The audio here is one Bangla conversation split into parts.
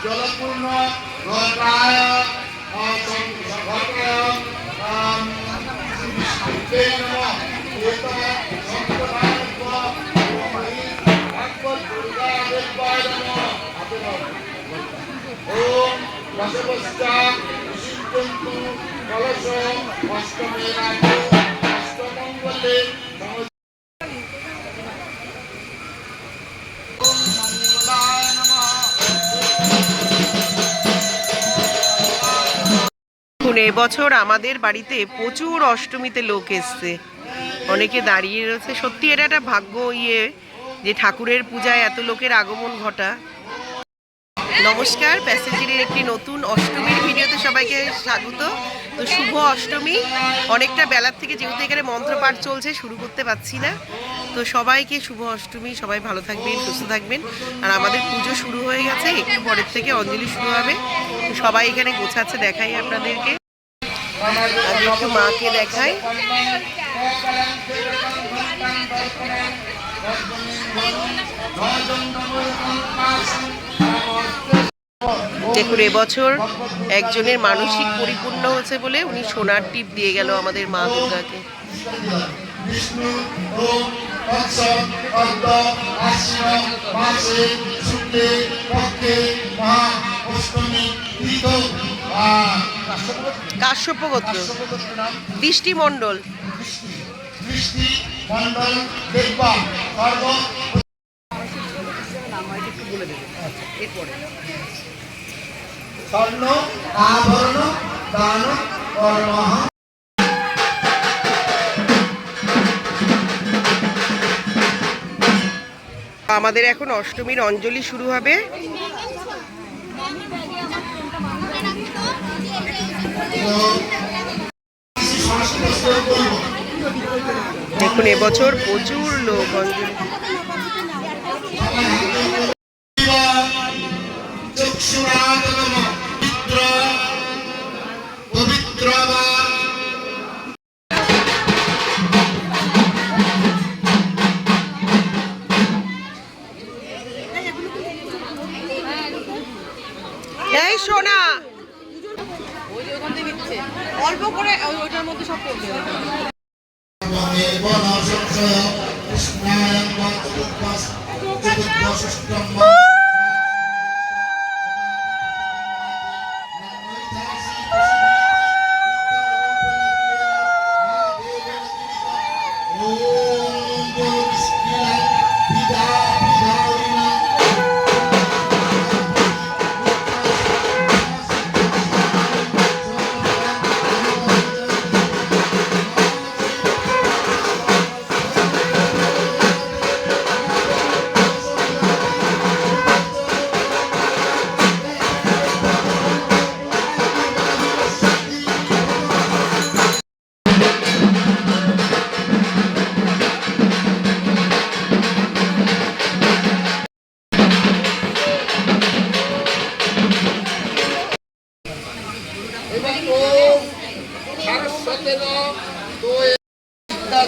জলপূর্ণ ঘটায় এবছর আমাদের বাড়িতে প্রচুর অষ্টমীতে লোক এসছে, অনেকে দাঁড়িয়ে রয়েছে। সত্যি এটা একটা ভাগ্য যে ঠাকুরের পূজায় এত লোকের আগমন ঘটা। নমস্কার, প্যাসেঞ্জারের একটি নতুন অষ্টমীর ভিডিওতে সবাইকে স্বাগত। তো শুভ অষ্টমী। অনেকটা বেলার থেকে যেহেতু এখানে মন্ত্রপাঠ চলছে শুরু করতে পারছি না, তো সবাইকে শুভ অষ্টমী। সবাই ভালো থাকবেন, সুস্থ থাকবেন। আর আমাদের পুজো শুরু হয়ে গেছে, একটু পরের থেকে অঞ্জলি শুরু হবে। তো সবাই এখানে গোছাচ্ছে, দেখাই আপনাদেরকে। আগে একটু মাকে দেখাই। দেখুন, এবছর একজনের মানসিক পরিপূর্ণ হয়েছে বলে উনি সোনার টিপ দিয়ে গেল আমাদের মা দুর্গাকে। কাশ্যপ গোত্র, দৃষ্টি মণ্ডল। স্বর্ণ আভরণ দান কর্মঃ। আমাদের এখন অষ্টমীর অঞ্জলি শুরু হবে। দেখুন, এবছর প্রচুর লোক অঞ্জলি। এই সোনা, অল্প করে ওইটার মধ্যে সব করবে।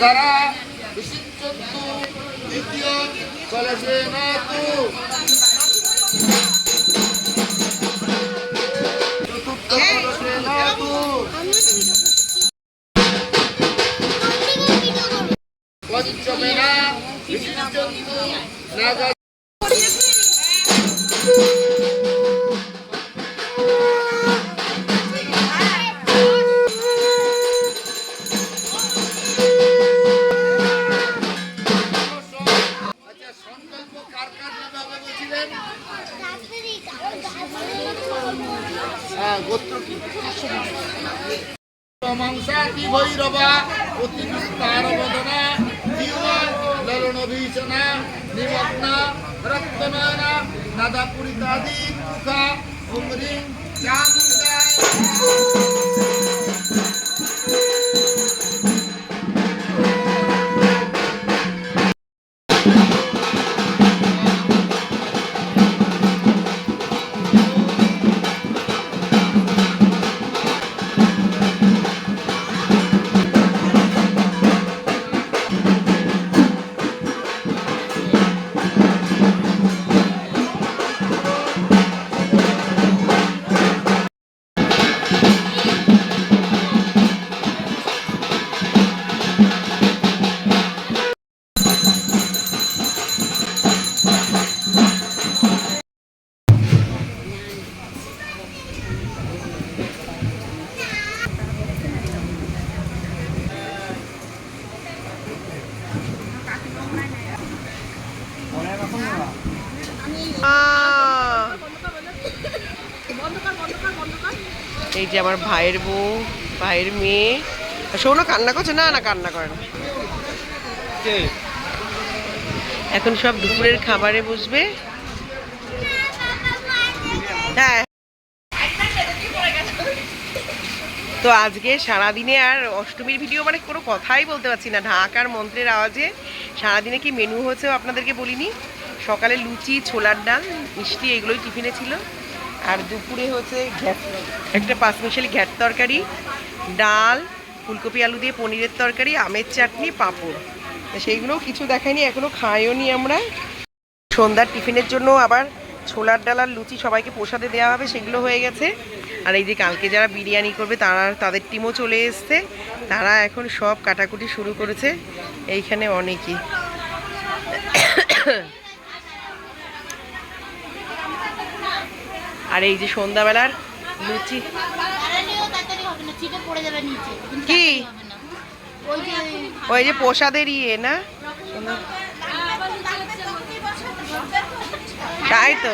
ধারা বিশিষ্ট্যন্তু দ্বিতীয় চলেছে না তু চতুর্থ চলেছে না তু পঞ্চমেনা বিশিষ্ট্যন্তু নাগা। গোত্র কি? মাংসাতি ভৈরবা অতি বিস্তার বদনা জীবা ললনভীষণা নিমগ্না রক্তনয়না নাদা পুরিতাদি মুখা উমরিং চামুণ্ডা। এই যে আমার ভাইয়ের বউ, ভাইয়ের মেয়ে। শোনো, কান্না করছে? না না, কান্না করে না। এখন সব দুপুরের খাবারে বসবে। হ্যাঁ, তো আজকে সারাদিনে আর অষ্টমীর ভিডিও মানে কোনো কথাই বলতে পারছি না, ঢাক আর মন্ত্রের আওয়াজে। সারাদিনে কি মেনু হয়েছেও আপনাদেরকে বলিনি। সকালে লুচি, ছোলার ডাল, মিষ্টি, এগুলোই টিফিনে ছিল। আর দুপুরে হচ্ছে একটা পাঁচমিশালি ঘ্যাট তরকারি, ডাল, ফুলকপি আলু দিয়ে পনিরের তরকারি, আমের চাটনি, পাঁপড়। সেইগুলোও কিছু দেখায়নি, এখনও খাইও নি আমরা। সন্ধ্যার টিফিনের জন্য আবার ছোলার ডাল আর লুচি সবাইকে প্রসাদে দেওয়া হবে, সেগুলো হয়ে গেছে। আর এই যে কালকে যারা বিরিয়ানি করবে তাদের টিমও চলে এসছে, তারা এখন সব কাটাকুটি শুরু করেছে। এইখানে অনেকেই। আর এই যে সন্ধ্যাবেলার লুচি কি, ওই যে প্রসাদের ইয়ে না, তাই তো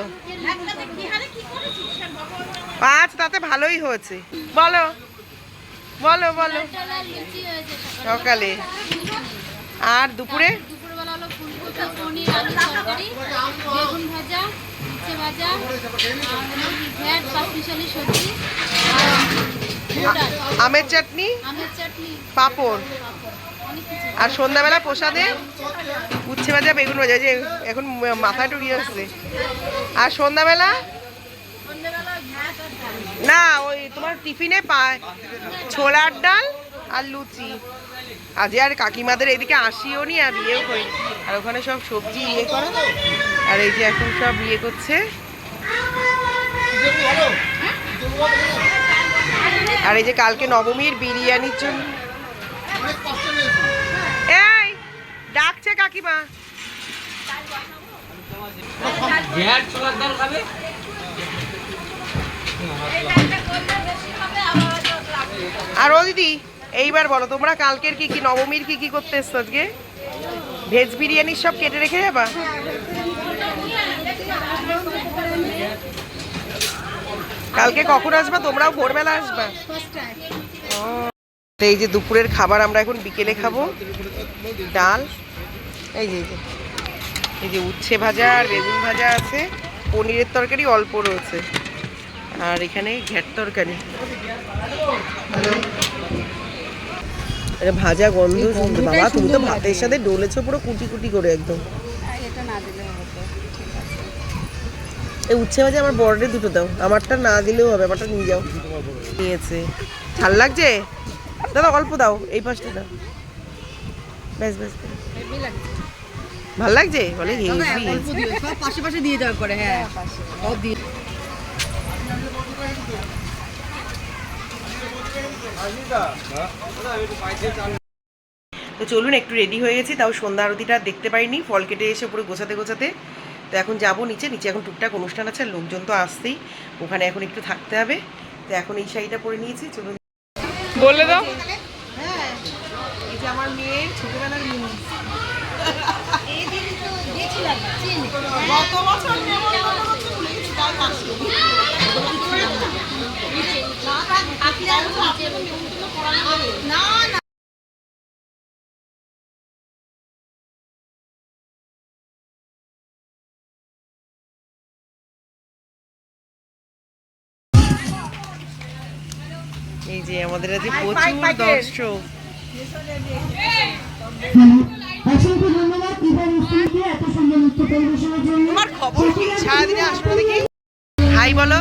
5, তাতে ভালোই হয়েছে। বলো বলো বলো। সকালে আর দুপুরে আমের চাটনি, পাঁপড়। আর সন্ধ্যাবেলা প্রসাদে উচ্ছে ভাজা, বেগুন ভাজা, যে এখন মাথায় টুকিয়ে আসছে। আর সন্ধ্যাবেলা না, ওই তোমার টিফিনে পায় ছোলার ডাল আর লুচি। আজ আর কাকিমাদের এদিকে আসিও নি, আর ইয়েও করি। আর ওখানে সব সবজি ইয়ে করে। আর এই যে এখন সব ইয়ে করছে। আর এই যে কালকে নবমীর বিরিয়ানির জন্য এই ডাকছে কাকিমা। আর ও দিদি, এইবার বলো তোমরা কালকের কি কি, নবমীর কি কি করতে এসছো আজকে? ভেজ বিরিয়ানির সব কেটে রেখে যাবা? কালকে কখন আসবা? তোমরাও ভোরবেলা আসবা? এই যে দুপুরের খাবার আমরা এখন বিকেলে খাবো। ডাল, এই যে এই যে উচ্ছে ভাজা আর বেগুন ভাজা আছে, পনিরের তরকারি অল্প রয়েছে, আর এখানে ঘ্যাট তরকারি। ভাজা গন্ধ শুনতে। বাবা, তুমি তো ভাতের সাথে ডলেছো পুরো কুটি কুটি করে একদম। এই উচ্ছে ভাজা আমার বড়দের দুটো দাও, আমারটা না দিলেও হবে, আমারটা নিয়ে যাও। নিয়েছে, ঝাল লাগছে? দাদা অল্প দাও, এই পাশটা দাও। ব্যাস ব্যাস, ভাল লাগছে বলে পাশে পাশে দিয়ে দেওয়ার পরে। হ্যাঁ, তো চলুন, একটু রেডি হয়ে গেছি, তাও সন্ধ্যা আরতিটা দেখতে পাইনি, ফল কেটে এসে পুরো গোছাতে গোছাতে। তো এখন যাবো নিচে। নিচে এখন টুকটাক অনুষ্ঠান আছে, লোকজন তো আসতেই, ওখানে এখন একটু থাকতে হবে। তো এখন এই শাড়িটা পরে নিয়েছি, চলুন বলে দাও। হ্যাঁ, এই যে আমার মেয়ের ছোটবেলার মিনি। এই যে আমাদের আজ প্রচুর দর্শক। তোমার খবর কি? সারাদিনে আসলো দেখি। হাই বলো।